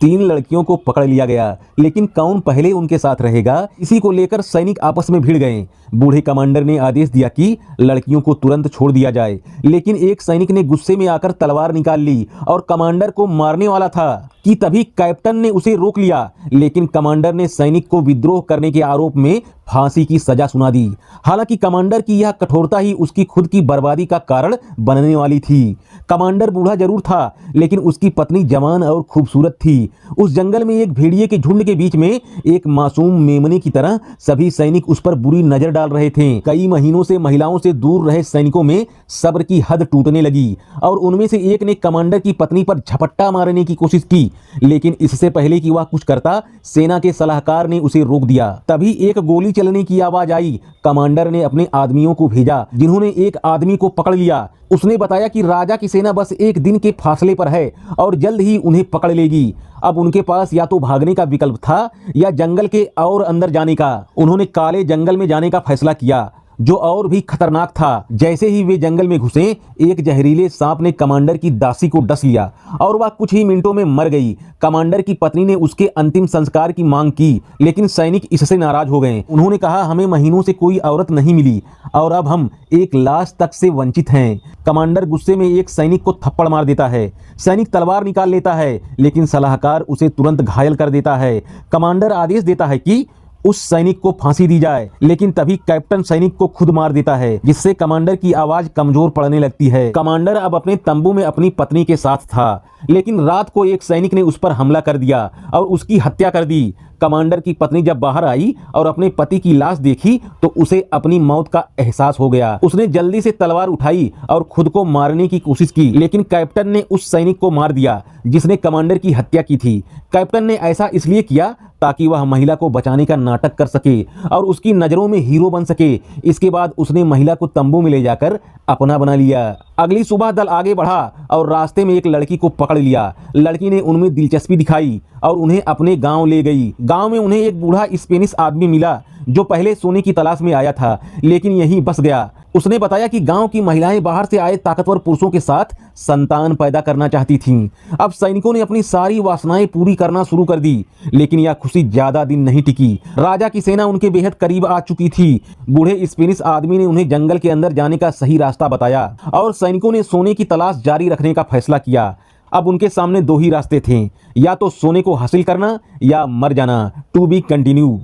3 लड़कियों को पकड़ लिया गया, लेकिन कौन पहले उनके साथ रहेगा, इसी को लेकर सैनिक आपस में भिड़ गए। बूढ़े कमांडर ने आदेश दिया कि लड़कियों को तुरंत छोड़ दिया जाए, लेकिन एक सैनिक ने गुस्से में आकर तलवार निकाल ली और कमांडर को मारने वाला था कि तभी कैप्टन ने उसे रोक लिया, लेकिन कमांडर ने सैनिक को विद्रोह करने के आरोप में फांसी की सजा सुना दी। हालांकि कमांडर की यह कठोरता ही उसकी खुद की बर्बादी का कारण बनने वाली थी। कमांडर बूढ़ा जरूर था, लेकिन उसकी पत्नी जवान और खूबसूरत थी। उस जंगल में एक भेड़िए के झुंड के बीच में एक मासूम मेमने की तरह सभी सैनिक उस पर बुरी नजर डाल रहे थे। कई महीनों से महिलाओं से दूर रहे सैनिकों में सब्र की हद टूटने लगी और उनमें से एक ने कमांडर की पत्नी पर झपट्टा मारने की कोशिश की, लेकिन इससे पहले कि वह कुछ करता, सेना के सलाहकार ने उसे रोक दिया। तभी एक गोली चलने की आवाज आई। कमांडर ने अपने आदमियों को भेजा, जिन्होंने एक आदमी को पकड़ लिया। उसने बताया कि राजा की सेना बस एक दिन के फासले पर है और जल्द ही उन्हें पकड़ लेगी। अब उनके पास या तो भागने का विकल्प था या जंगल के और अंदर जाने का। उन्होंने काले जंगल में जाने का फैसला किया, जो और भी खतरनाक था। जैसे ही वे जंगल में घुसे, एक जहरीले सांप ने कमांडर की दासी को डस लिया और वह कुछ ही मिनटों में मर गई। कमांडर की पत्नी ने उसके अंतिम संस्कार की मांग की, लेकिन सैनिक इससे नाराज हो गए। उन्होंने कहा, हमें महीनों से कोई औरत नहीं मिली और अब हम एक लाश तक से वंचित हैं। कमांडर गुस्से में एक सैनिक को थप्पड़ मार देता है। सैनिक तलवार निकाल लेता है, लेकिन सलाहकार उसे तुरंत घायल कर देता है। कमांडर आदेश देता है कि उस सैनिक को फांसी दी जाए, लेकिन तभी कैप्टन सैनिक को खुद मार देता है, जिससे कमांडर की आवाज कमजोर पड़ने लगती है। कमांडर अब अपने तंबू में अपनी पत्नी के साथ था, लेकिन रात को एक सैनिक ने उस पर हमला कर दिया और उसकी हत्या कर दी। कमांडर की पत्नी जब बाहर आई और अपने पति की लाश देखी तो उसे अपनी मौत का एहसास हो गया। उसने जल्दी से तलवार उठाई और खुद को मारने की कोशिश की, लेकिन कैप्टन ने उस सैनिक को मार दिया जिसने कमांडर की हत्या की थी। कैप्टन ने ऐसा इसलिए किया ताकि वह महिला को बचाने का नाटक कर सके और उसकी नजरों में हीरो बन सके। इसके बाद उसने महिला को तंबू में ले जाकर अपना बना लिया। अगली सुबह दल आगे बढ़ा और रास्ते में एक लड़की को पकड़ लिया। लड़की ने उनमें दिलचस्पी दिखाई और उन्हें अपने गांव ले गई। गांव में उन्हें एक बूढ़ा स्पेनिश आदमी मिला जो पहले सोने की तलाश में आया था, लेकिन यहीं बस गया। उसने बताया कि गांव की महिलाएं बाहर से आए ताकतवर पुरुषों के साथ संतान पैदा करना चाहती थीं। अब सैनिकों ने अपनी सारी वासनाएं पूरी करना शुरू कर दी, लेकिन यह खुशी ज्यादा दिन नहीं टिकी। राजा की सेना उनके बेहद करीब आ चुकी थी। बूढ़े स्पेनिश आदमी ने उन्हें जंगल के अंदर जाने का सही रास्ता बताया और सैनिकों ने सोने की तलाश जारी रखने का फैसला किया। अब उनके सामने दो ही रास्ते थे, या तो सोने को हासिल करना या मर जाना। To be continue.